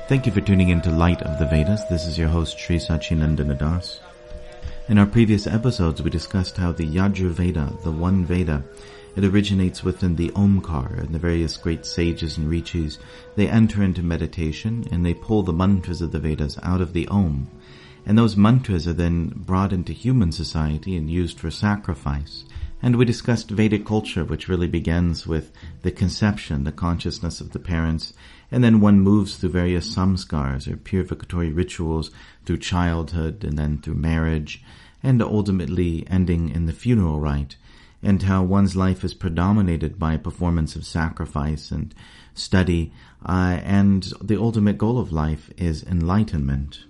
Thank you for tuning in to Light of the Vedas. This is your host, Sri Sachinandana Das. In our previous episodes, we discussed how the Yajur Veda, the one Veda, it originates within the Omkar, and the various great sages and rishis. They enter into meditation and they pull the mantras of the Vedas out of the Om. And those mantras are then brought into human society and used for sacrifice. And we discussed Vedic culture, which really begins with the conception, the consciousness of the parents, and then one moves through various samskars, or purificatory rituals, through childhood, and then through marriage, and ultimately ending in the funeral rite, and how one's life is predominated by a performance of sacrifice and study, and the ultimate goal of life is enlightenment.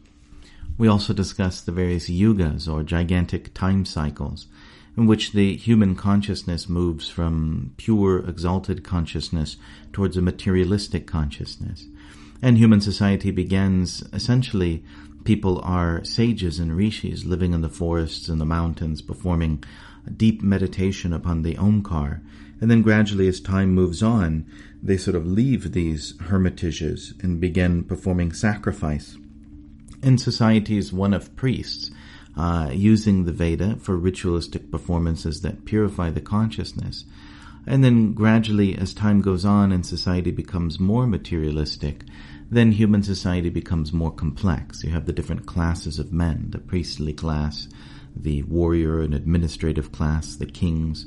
We also discussed the various yugas, or gigantic time cycles, in which the human consciousness moves from pure, exalted consciousness towards a materialistic consciousness. And human society begins, essentially, people are sages and rishis living in the forests and the mountains, performing deep meditation upon the Omkar. And then gradually, as time moves on, they sort of leave these hermitages and begin performing sacrifice. In societies, one of priests, using the Veda for ritualistic performances that purify the consciousness. And then gradually, as time goes on and society becomes more materialistic, then human society becomes more complex. You have the different classes of men, the priestly class, the warrior and administrative class, the kings.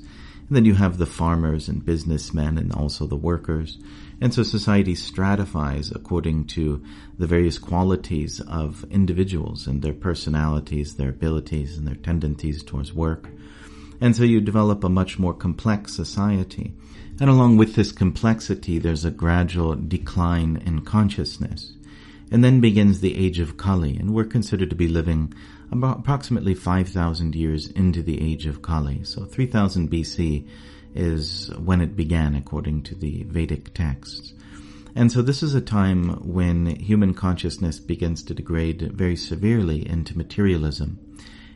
And then you have the farmers and businessmen and also the workers. And so society stratifies according to the various qualities of individuals and their personalities, their abilities, and their tendencies towards work. And so you develop a much more complex society. And along with this complexity, there's a gradual decline in consciousness. And then begins the age of Kali, and we're considered to be living about approximately 5,000 years into the age of Kali. So 3000 BC is when it began, according to the Vedic texts. And so this is a time when human consciousness begins to degrade very severely into materialism.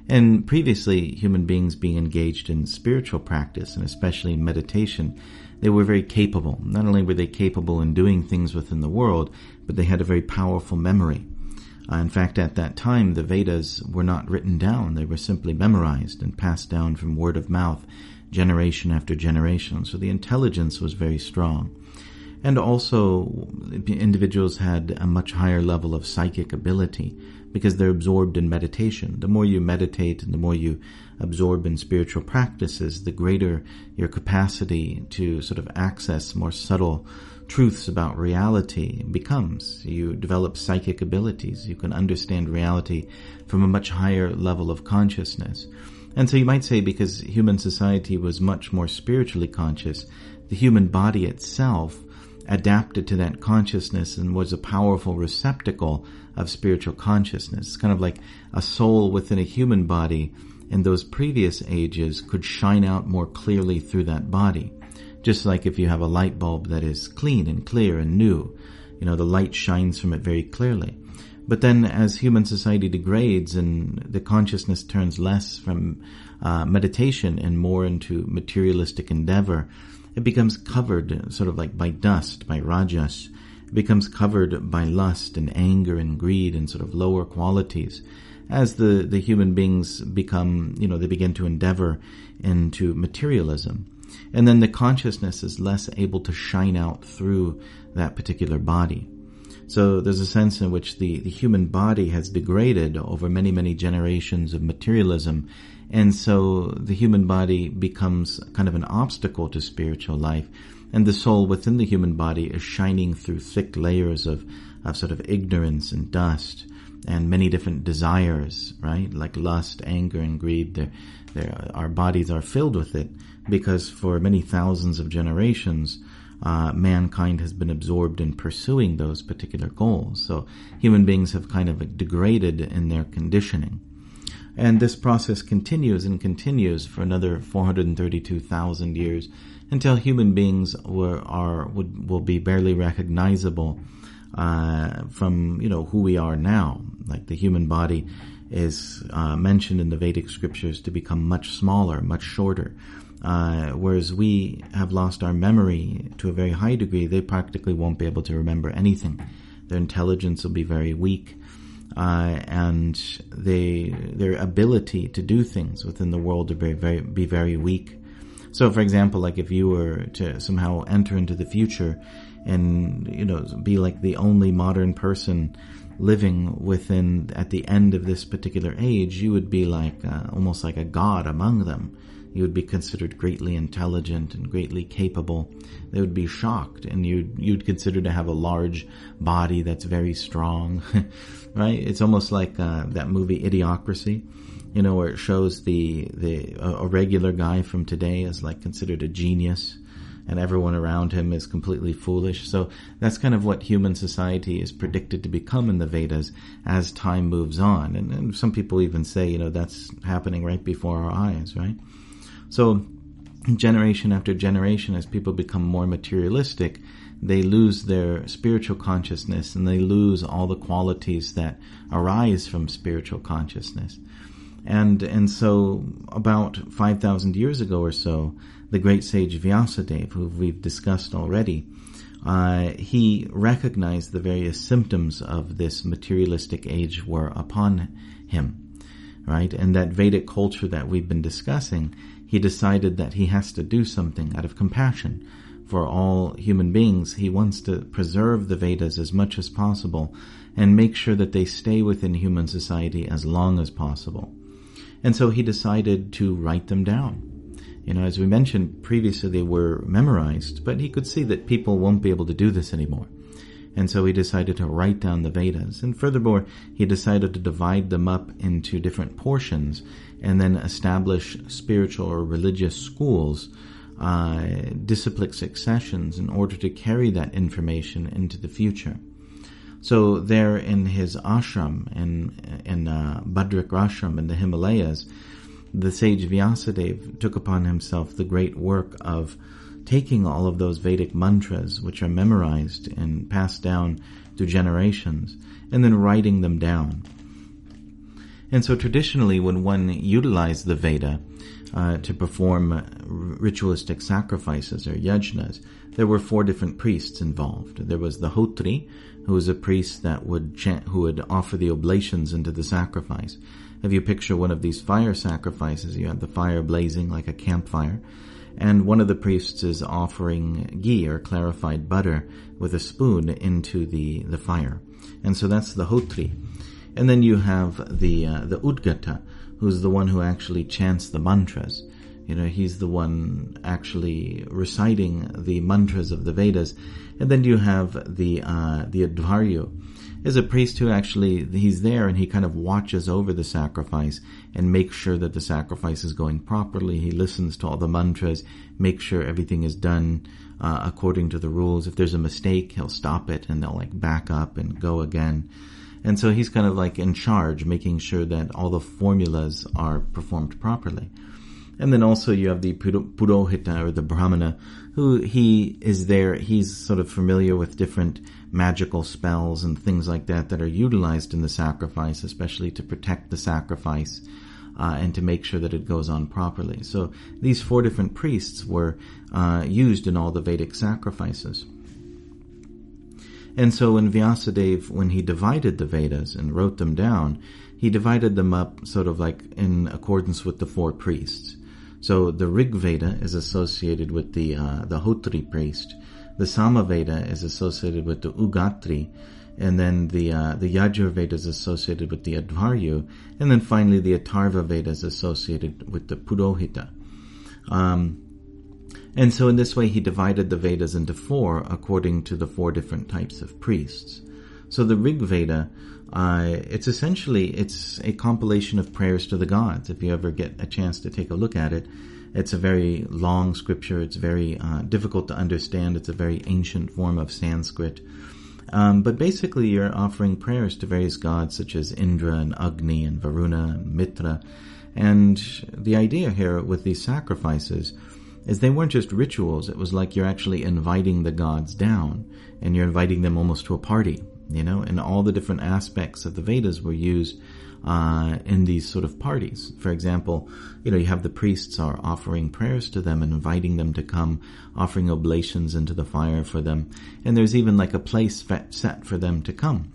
And previously, human beings being engaged in spiritual practice, and especially in meditation, they were very capable. Not only were they capable in doing things within the world, but they had a very powerful memory. In fact, at that time, the Vedas were not written down. They were simply memorized and passed down from word of mouth, generation after generation. So the intelligence was very strong. And also, individuals had a much higher level of psychic ability because they're absorbed in meditation. The more you meditate and the more you absorb in spiritual practices, the greater your capacity to sort of access more subtle truths about reality becomes. You develop psychic abilities. You can understand reality from a much higher level of consciousness. And so you might say, because human society was much more spiritually conscious, the human body itself adapted to that consciousness and was a powerful receptacle of spiritual consciousness. It's kind of like a soul within a human body in those previous ages could shine out more clearly through that body. Just like if you have a light bulb that is clean and clear and new, the light shines from it very clearly. But then as human society degrades and the consciousness turns less from meditation and more into materialistic endeavor, it becomes covered sort of like by dust, by rajas. It becomes covered by lust and anger and greed and sort of lower qualities. As the human beings become, they begin to endeavor into materialism. And then the consciousness is less able to shine out through that particular body. So there's a sense in which the human body has degraded over many, many generations of materialism. And so the human body becomes kind of an obstacle to spiritual life. And the soul within the human body is shining through thick layers of sort of ignorance and dust and many different desires, right? Like lust, anger, and greed. Our bodies are filled with it because for many thousands of generations, mankind has been absorbed in pursuing those particular goals. So human beings have kind of degraded in their conditioning. And this process continues and continues for another 432,000 years until human beings will be barely recognizable from who we are now. Like the human body is mentioned in the Vedic scriptures to become much smaller, much shorter. Whereas we have lost our memory to a very high degree, they practically won't be able to remember anything. Their intelligence will be very weak, and their ability to do things within the world will be very weak. So, for example, like if you were to somehow enter into the future and be like the only modern person living at the end of this particular age, you would be like almost like a god among them. You would be considered greatly intelligent and greatly capable. They would be shocked, and you'd consider to have a large body that's very strong, right? It's almost like that movie Idiocracy, where it shows a regular guy from today is like considered a genius, and everyone around him is completely foolish. So that's kind of what human society is predicted to become in the Vedas as time moves on. And some people even say, that's happening right before our eyes, right? So generation after generation, as people become more materialistic, they lose their spiritual consciousness, and they lose all the qualities that arise from spiritual consciousness. And so about 5,000 years ago or so, the great sage Vyasa, who we've discussed already, he recognized the various symptoms of this materialistic age were upon him, right? And that Vedic culture that we've been discussing, he decided that he has to do something out of compassion for all human beings. He wants to preserve the Vedas as much as possible and make sure that they stay within human society as long as possible. And so he decided to write them down. As we mentioned previously, they were memorized, but he could see that people won't be able to do this anymore. And so he decided to write down the Vedas. And furthermore, he decided to divide them up into different portions and then establish spiritual or religious schools, disciplic successions, in order to carry that information into the future. So there in his ashram, in Bhadrak Ashram in the Himalayas, the sage Vyasadeva took upon himself the great work of taking all of those Vedic mantras, which are memorized and passed down through generations, and then writing them down. And so traditionally, when one utilized the Veda to perform ritualistic sacrifices or yajnas, there were 4 different priests involved. There was the Hotri, who was a priest that who would offer the oblations into the sacrifice. If you picture one of these fire sacrifices, you have the fire blazing like a campfire, and one of the priests is offering ghee or clarified butter with a spoon into the fire. And so that's the Hotri. And then you have the Udgata, who's the one who actually chants the mantras. He's the one actually reciting the mantras of the Vedas. And then you have the Advaryu, is a priest who actually, he's there and he kind of watches over the sacrifice and makes sure that the sacrifice is going properly. He listens to all the mantras, makes sure everything is done according to the rules. If there's a mistake, he'll stop it and they'll back up and go again. And so he's kind of in charge, making sure that all the formulas are performed properly. And then also you have the Purohita, or the Brahmana, who he is there. He's sort of familiar with different magical spells and things like that are utilized in the sacrifice, especially to protect the sacrifice and to make sure that it goes on properly. So these 4 different priests were used in all the Vedic sacrifices. And so when Vyasadeva, when he divided the Vedas and wrote them down, he divided them up sort of in accordance with the 4 priests. So the Rig Veda is associated with the Hotri priest. The Sama Veda is associated with the Ugatri, and then the Yajur Veda is associated with the Advaryu, and then finally the Atharva Veda is associated with the Purohita. And so in this way he divided the Vedas into 4 according to the 4 different types of priests. So the Rig Veda, it's a compilation of prayers to the gods. If you ever get a chance to take a look at it, it's a very long scripture. It's very difficult to understand. It's a very ancient form of Sanskrit. But basically you're offering prayers to various gods such as Indra and Agni and Varuna and Mitra. And the idea here with these sacrifices is they weren't just rituals. It was like you're actually inviting the gods down, and you're inviting them almost to a party, and all the different aspects of the Vedas were used in these sort of parties. For example, you have the priests are offering prayers to them and inviting them to come, offering oblations into the fire for them, and there's even like a place set for them to come.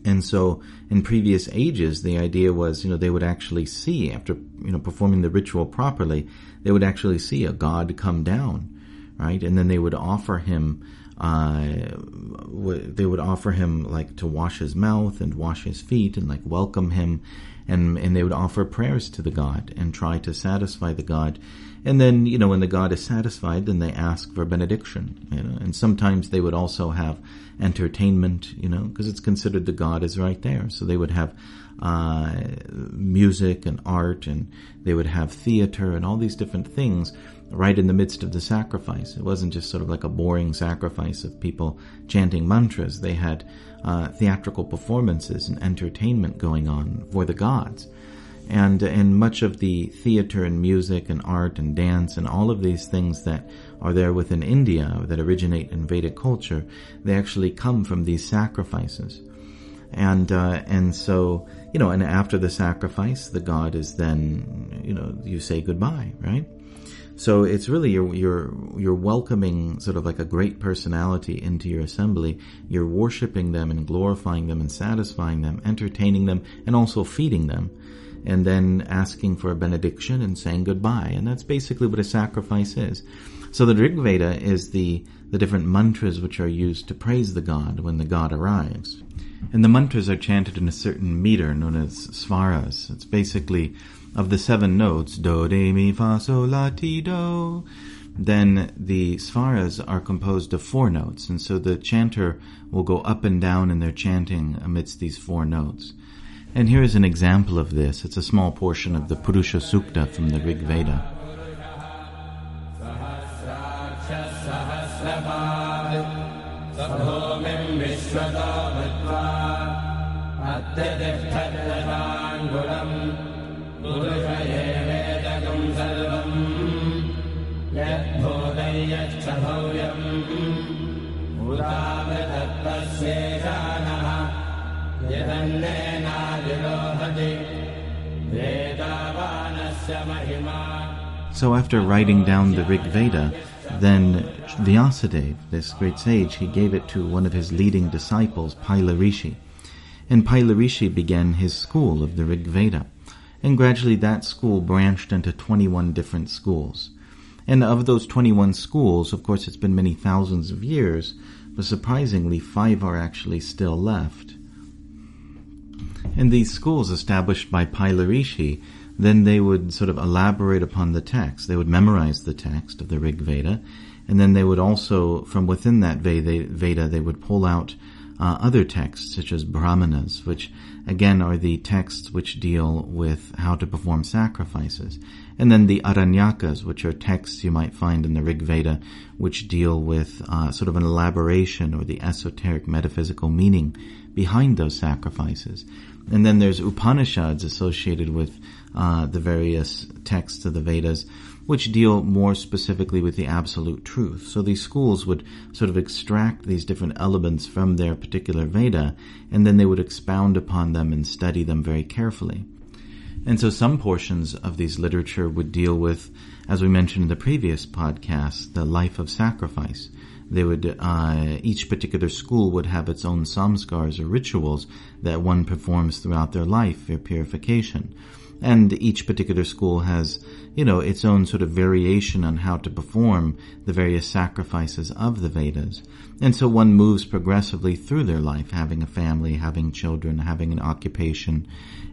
And so in previous ages, the idea was, they would actually see, after, performing the ritual properly, they would actually see a god come down, right? And then they would offer him, like to wash his mouth and wash his feet and like welcome him. And they would offer prayers to the god and try to satisfy the god. And then, when the god is satisfied, then they ask for benediction, and sometimes they would also have entertainment, because it's considered the god is right there. So they would have music and art, and they would have theater and all these different things right in the midst of the sacrifice. It wasn't just sort of like a boring sacrifice of people chanting mantras. They had theatrical performances and entertainment going on for the gods. And much of the theater and music and art and dance and all of these things that are there within India, that originate in Vedic culture, they actually come from these sacrifices. And so, and after the sacrifice, the god is then, you say goodbye, right? So it's really you're welcoming sort of like a great personality into your assembly. You're worshiping them and glorifying them and satisfying them, entertaining them, and also feeding them, and then asking for a benediction and saying goodbye. And that's basically what a sacrifice is. So the Rig Veda is the different mantras which are used to praise the god when the god arrives. And the mantras are chanted in a certain meter known as svaras. It's basically of the 7 notes, do, re, mi, fa, sol, la, ti, do. Then the svaras are composed of 4 notes. And so the chanter will go up and down in their chanting amidst these 4 notes. And here is an example of this. It's a small portion of the Purusha Sukta from the Rig Veda. So after writing down the Rig Veda, then Vyasa, this great sage, he gave it to one of his leading disciples, Paila Rishi. And Paila Rishi began his school of the Rig Veda. And gradually that school branched into 21 different schools. And of those 21 schools, of course it's been many thousands of years, but surprisingly 5 are actually still left. And these schools established by Paila Rishi, then they would sort of elaborate upon the text. They would memorize the text of the Rig Veda, and then they would also, from within that Veda, they would pull out other texts, such as Brahmanas, which again are the texts which deal with how to perform sacrifices. And then the Aranyakas, which are texts you might find in the Rig Veda, which deal with sort of an elaboration or the esoteric metaphysical meaning behind those sacrifices. And then there's Upanishads associated with the various texts of the Vedas, which deal more specifically with the absolute truth. So these schools would sort of extract these different elements from their particular Veda, and then they would expound upon them and study them very carefully. And so some portions of these literature would deal with, as we mentioned in the previous podcast, the life of sacrifice. They would, each particular school would have its own samskars or rituals that one performs throughout their life for purification. And each particular school has, its own sort of variation on how to perform the various sacrifices of the Vedas. And so one moves progressively through their life, having a family, having children, having an occupation.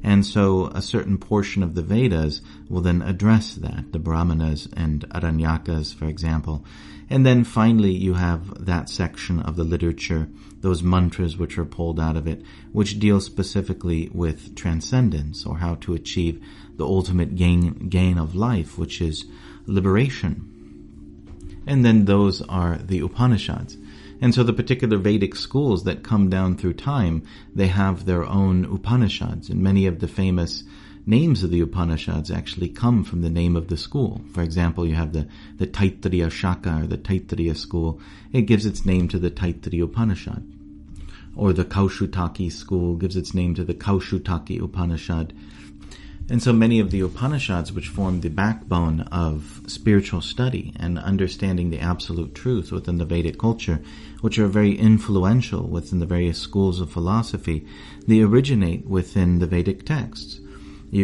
And so a certain portion of the Vedas will then address that, the Brahmanas and Aranyakas, for example. And then finally you have that section of the literature, those mantras which are pulled out of it, which deal specifically with transcendence, or how to achieve the ultimate gain of life, which is liberation. And then those are the Upanishads. And so the particular Vedic schools that come down through time, they have their own Upanishads. And many of the famous names of the Upanishads actually come from the name of the school. For example, you have the Taittiriya Shaka, or the Taittiriya school. It gives its name to the Taittiriya Upanishad. Or the Kaushutaki school gives its name to the Kaushutaki Upanishad. And so many of the Upanishads, which form the backbone of spiritual study and understanding the absolute truth within the Vedic culture, which are very influential within the various schools of philosophy, they originate within the Vedic texts.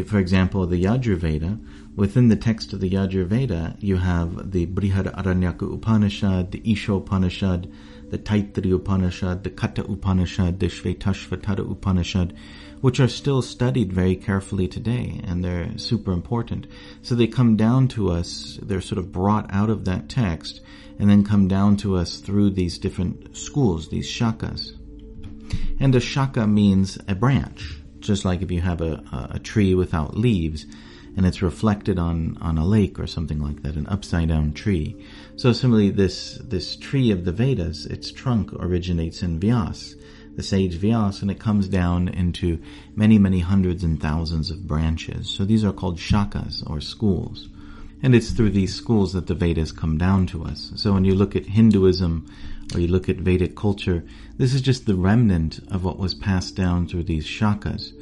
For example, the Yajur Veda, within the text of the Yajur Veda, you have the Brihadaranyaka Upanishad, the Isha Upanishad, the Taittiriya Upanishad, the Katha Upanishad, the Shvetashvatara Upanishad, which are still studied very carefully today, and they're super important. So they come down to us, they're sort of brought out of that text, and then come down to us through these different schools, these shakas. And a shaka means a branch, just like if you have a tree without leaves, and it's reflected on a lake or something like that, an upside-down tree. So similarly, this tree of the Vedas, its trunk originates in Vyasa, the sage Vyasa, and it comes down into many, many hundreds and thousands of branches. So these are called shakas, or schools. And it's through these schools that the Vedas come down to us. So when you look at Hinduism, or you look at Vedic culture, this is just the remnant of what was passed down through these shakas.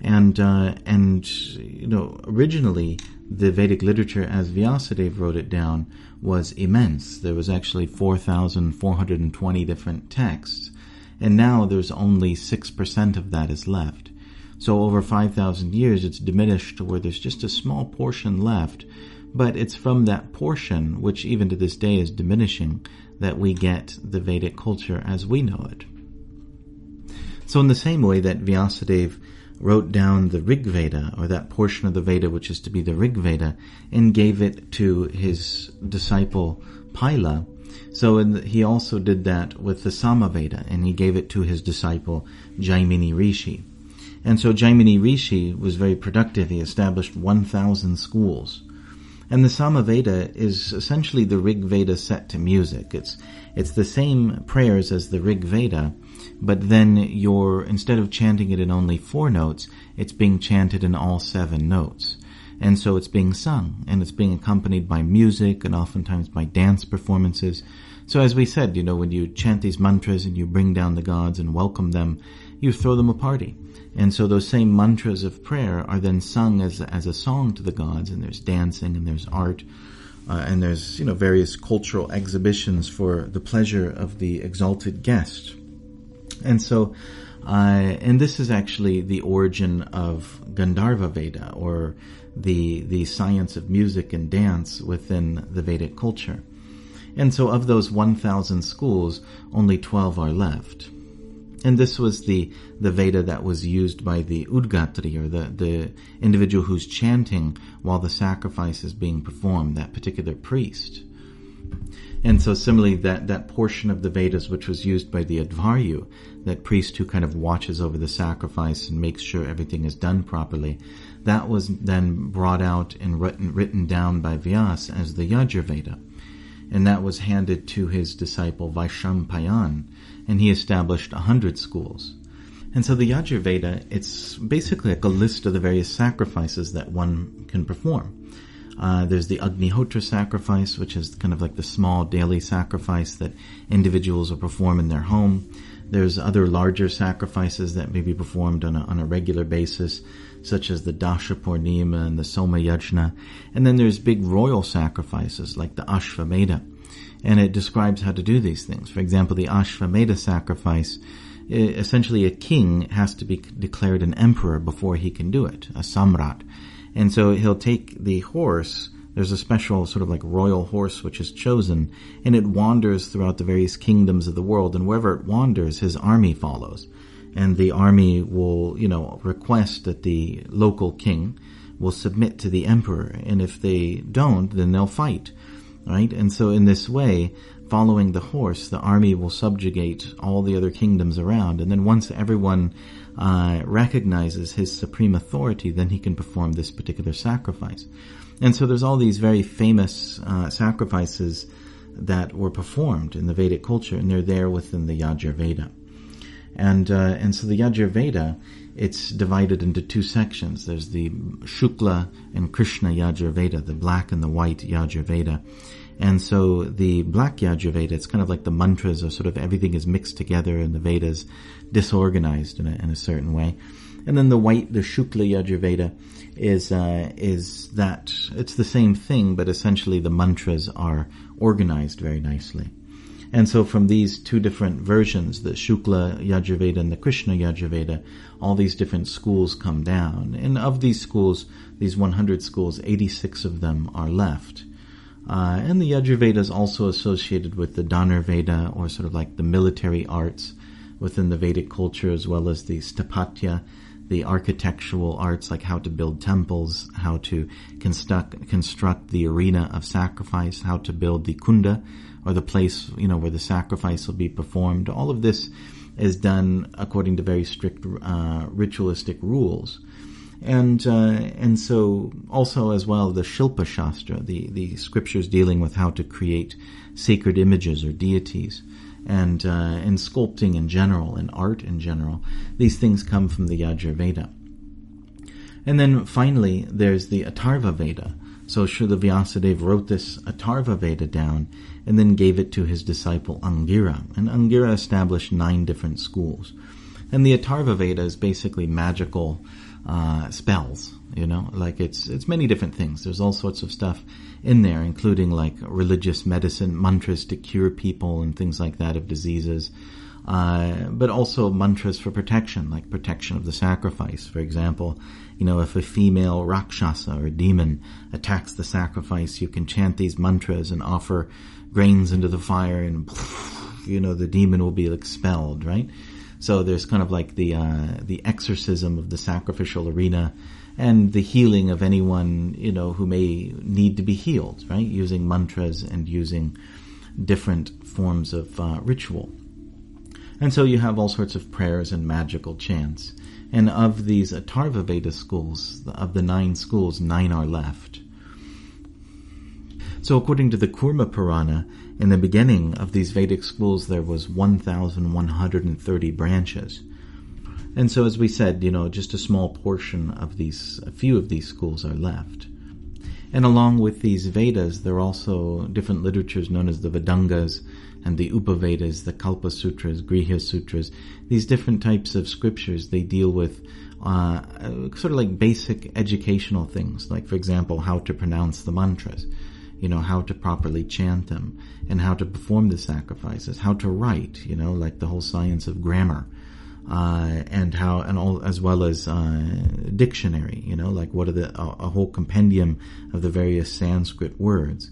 And originally the Vedic literature, as Vyasadeva wrote it down, was immense. There was actually 4,420 different texts, and now there's only 6% of that is left. So over 5,000 years, it's diminished to where there's just a small portion left, but it's from that portion, which even to this day is diminishing, that we get the Vedic culture as we know it. So in the same way that Vyasadeva wrote down the Rig Veda, or that portion of the Veda which is to be the Rig Veda, and gave it to his disciple Pila, so he also did that with the Sama Veda, and he gave it to his disciple Jaimini Rishi. And so Jaimini Rishi was very productive. He established 1,000 schools. And the Sama Veda is essentially the Rig Veda set to music. It's the same prayers as the Rig Veda, but then instead of chanting it in only 4 notes, it's being chanted in all 7 notes. And so it's being sung, and it's being accompanied by music and oftentimes by dance performances. So as we said, when you chant these mantras and you bring down the gods and welcome them, you throw them a party. And so those same mantras of prayer are then sung as a song to the gods, and there's dancing and there's art, and there's, various cultural exhibitions for the pleasure of the exalted guest. And so, and this is actually the origin of Gandharva Veda, or the science of music and dance within the Vedic culture. And so of those 1,000 schools, only 12 are left. And this was the Veda that was used by the Udgatri, or the individual who's chanting while the sacrifice is being performed, that particular priest. And so similarly, that portion of the Vedas which was used by the Advaryu, that priest who kind of watches over the sacrifice and makes sure everything is done properly, that was then brought out and written down by Vyasa as the Yajur Veda. And that was handed to his disciple Vaishampayan, and he established 100 schools. And so the Yajur Veda, it's basically like a list of the various sacrifices that one can perform. There's the Agnihotra sacrifice, which is kind of like the small daily sacrifice that individuals will perform in their home. There's other larger sacrifices that may be performed on a regular basis, such as the Dasha Purnima and the Soma Yajna. And then there's big royal sacrifices like the Ashvamedha. And it describes how to do these things. For example, the Ashvamedha sacrifice, essentially a king has to be declared an emperor before he can do it, a samrat. And so he'll take the horse. There's a special sort of like royal horse which is chosen, and it wanders throughout the various kingdoms of the world, and wherever it wanders, his army follows. And the army will, request that the local king will submit to the emperor, and if they don't, then they'll fight, right? And so in this way, following the horse, the army will subjugate all the other kingdoms around, and then once everyone recognizes his supreme authority, then he can perform this particular sacrifice. And so there's all these very famous sacrifices that were performed in the Vedic culture, and they're there within the Yajur Veda. And so the Yajur Veda, it's divided into two sections. There's the Shukla and Krishna Yajur Veda, the black and the white Yajur Veda. And so the black Yajur Veda, it's kind of like the mantras, or sort of everything is mixed together and the Vedas disorganized in a certain way. And then the white, the Shukla Yajur Veda, is that it's the same thing, but essentially the mantras are organized very nicely. And so from these two different versions, the Shukla Yajur Veda and the Krishna Yajur Veda, all these different schools come down. And of these schools, these 100 schools, 86 of them are left. And the Yajur Veda is also associated with the Dhanar Veda, or sort of like the military arts within the Vedic culture, as well as the Sthapatya, the architectural arts, like how to build temples, how to construct the arena of sacrifice, how to build the kunda, or the place, where the sacrifice will be performed. All of this is done according to very strict ritualistic rules. And so also as well the Shilpa Shastra, the scriptures dealing with how to create sacred images or deities, and sculpting in general, and art in general. These things come from the Yajur Veda. And then finally there's the Atharva Veda. So Srila Vyasadeva wrote this Atharva Veda down and then gave it to his disciple Angira. And Angira established 9 different schools. And the Atharva Veda is basically magical spells, like it's many different things. There's all sorts of stuff in there, including like religious medicine, mantras to cure people and things like that of diseases, but also mantras for protection, like protection of the sacrifice. For example, if a female Rakshasa or demon attacks the sacrifice, you can chant these mantras and offer grains into the fire, and the demon will be expelled, right? So there's kind of like the exorcism of the sacrificial arena, and the healing of anyone, who may need to be healed, right? Using mantras and using different forms of ritual. And so you have all sorts of prayers and magical chants. And of these Atharva Veda schools, of the 9 schools, 9 are left. So according to the Kurma Purana, in the beginning of these Vedic schools, there was 1,130 branches. And so as we said, just a small portion of these, a few of these schools are left. And along with these Vedas, there are also different literatures known as the Vedangas and the Upavedas, the Kalpa Sutras, Grihya Sutras. These different types of scriptures, they deal with sort of like basic educational things, like, for example, how to pronounce the mantras, how to properly chant them, and how to perform the sacrifices, how to write, like the whole science of grammar, as well as dictionary, like what are a whole compendium of the various Sanskrit words.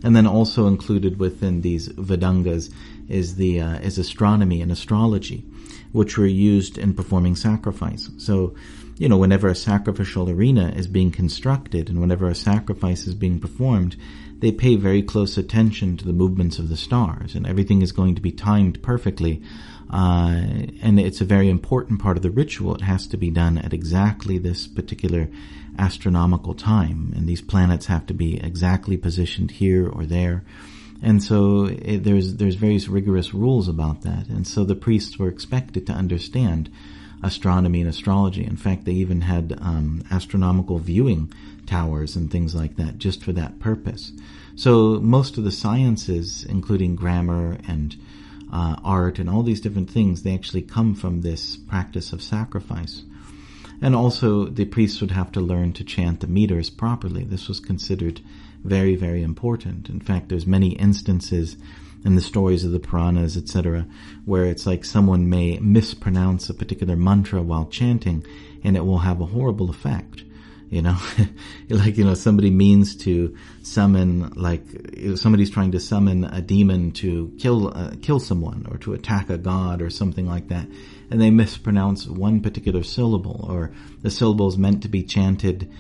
And then also included within these Vedangas is astronomy and astrology, which were used in performing sacrifice. So, whenever a sacrificial arena is being constructed and whenever a sacrifice is being performed, they pay very close attention to the movements of the stars, and everything is going to be timed perfectly. And it's a very important part of the ritual. It has to be done at exactly this particular astronomical time, and these planets have to be exactly positioned here or there. And so there's various rigorous rules about that. And so the priests were expected to understand astronomy and astrology. In fact, they even had astronomical viewing towers and things like that just for that purpose. So most of the sciences, including grammar and art and all these different things, they actually come from this practice of sacrifice. And also the priests would have to learn to chant the meters properly. This was considered very, very important. In fact, there's many instances in the stories of the Puranas, etc., where it's like someone may mispronounce a particular mantra while chanting, and it will have a horrible effect. Somebody means to summon, somebody's trying to summon a demon to kill someone or to attack a god or something like that, and they mispronounce one particular syllable, or the syllable is meant to be chanted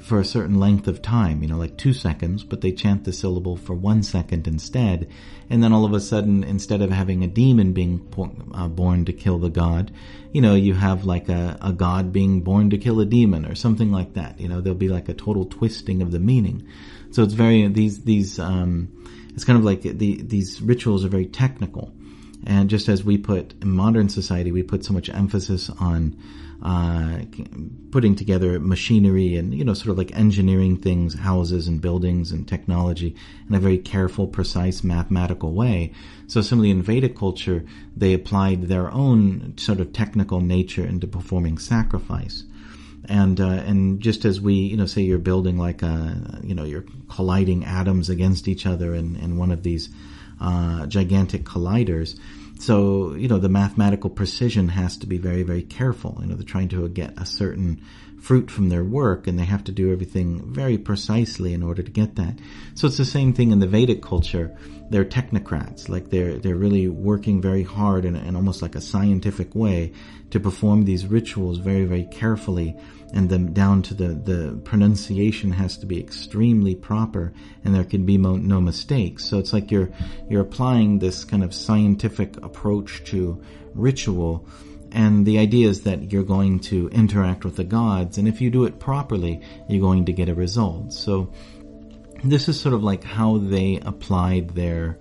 for a certain length of time, like 2 seconds, but they chant the syllable for 1 second instead, and then all of a sudden, instead of having a demon being born to kill the god, you have like a god being born to kill a demon or something like that. There'll be like a total twisting of the meaning. So it's very, it's kind of like these rituals are very technical. And just as we put, in modern society, we put so much emphasis on putting together machinery and, sort of like engineering things, houses and buildings and technology in a very careful, precise, mathematical way. So similarly in Vedic culture, they applied their own sort of technical nature into performing sacrifice. And just as we, say you're building like you're colliding atoms against each other in one of these gigantic colliders. So, the mathematical precision has to be very, very careful. They're trying to get a certain fruit from their work, and they have to do everything very precisely in order to get that. So it's the same thing in the Vedic culture. They're technocrats, like they're really working very hard in almost like a scientific way to perform these rituals very, very carefully, and then down to the pronunciation has to be extremely proper, and there can be no mistakes. So it's like you're applying this kind of scientific approach to ritual. And the idea is that you're going to interact with the gods, and if you do it properly, you're going to get a result. So this is sort of like how they applied their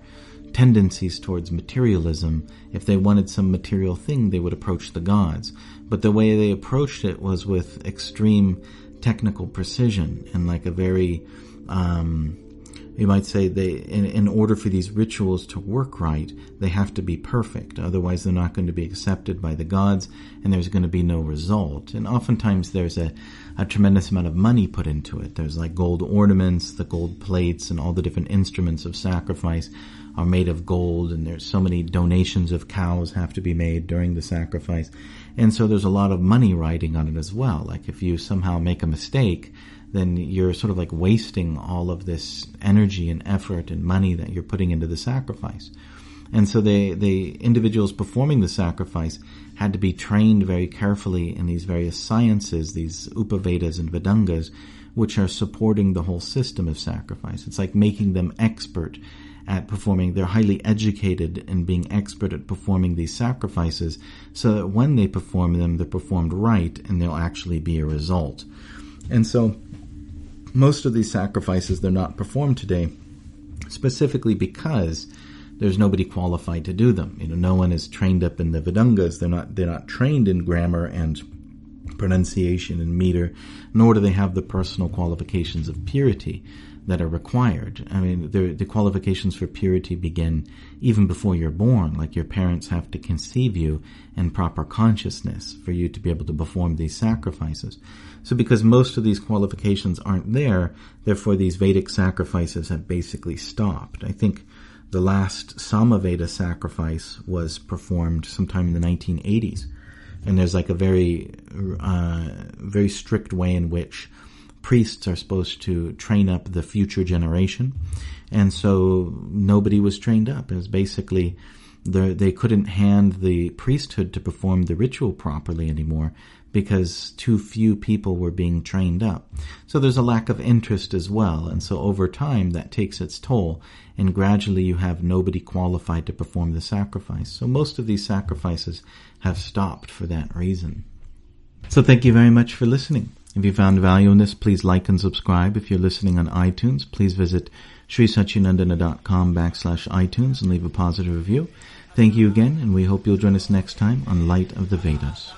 tendencies towards materialism. If they wanted some material thing, they would approach the gods. But the way they approached it was with extreme technical precision and like a very, you might say in order for these rituals to work right, they have to be perfect. Otherwise, they're not going to be accepted by the gods, and there's going to be no result. And oftentimes, there's a tremendous amount of money put into it. There's like gold ornaments, the gold plates, and all the different instruments of sacrifice are made of gold, and there's so many donations of cows have to be made during the sacrifice. And so there's a lot of money riding on it as well. Like if you somehow make a mistake, then you're sort of like wasting all of this energy and effort and money that you're putting into the sacrifice. And so the individuals performing the sacrifice had to be trained very carefully in these various sciences, these Upavedas and Vedangas, which are supporting the whole system of sacrifice. It's like making them expert at performing. They're highly educated in being expert at performing these sacrifices, so that when they perform them, they're performed right and there'll actually be a result. And so most of these sacrifices, they're not performed today, specifically because there's nobody qualified to do them. No one is trained up in the Vedangas. They're not trained in grammar and pronunciation and meter, nor do they have the personal qualifications of purity that are required. I mean, the qualifications for purity begin even before you're born. Like your parents have to conceive you in proper consciousness for you to be able to perform these sacrifices. So because most of these qualifications aren't there, therefore these Vedic sacrifices have basically stopped. I think the last Samaveda sacrifice was performed sometime in the 1980s. And there's like a very, very strict way in which priests are supposed to train up the future generation. And so nobody was trained up. It was basically, they couldn't hand the priesthood to perform the ritual properly anymore because too few people were being trained up. So there's a lack of interest as well. And so over time, that takes its toll. And gradually you have nobody qualified to perform the sacrifice. So most of these sacrifices have stopped for that reason. So thank you very much for listening. If you found value in this, please like and subscribe. If you're listening on iTunes, please visit srisachinandana.com/iTunes and leave a positive review. Thank you again, and we hope you'll join us next time on Light of the Vedas.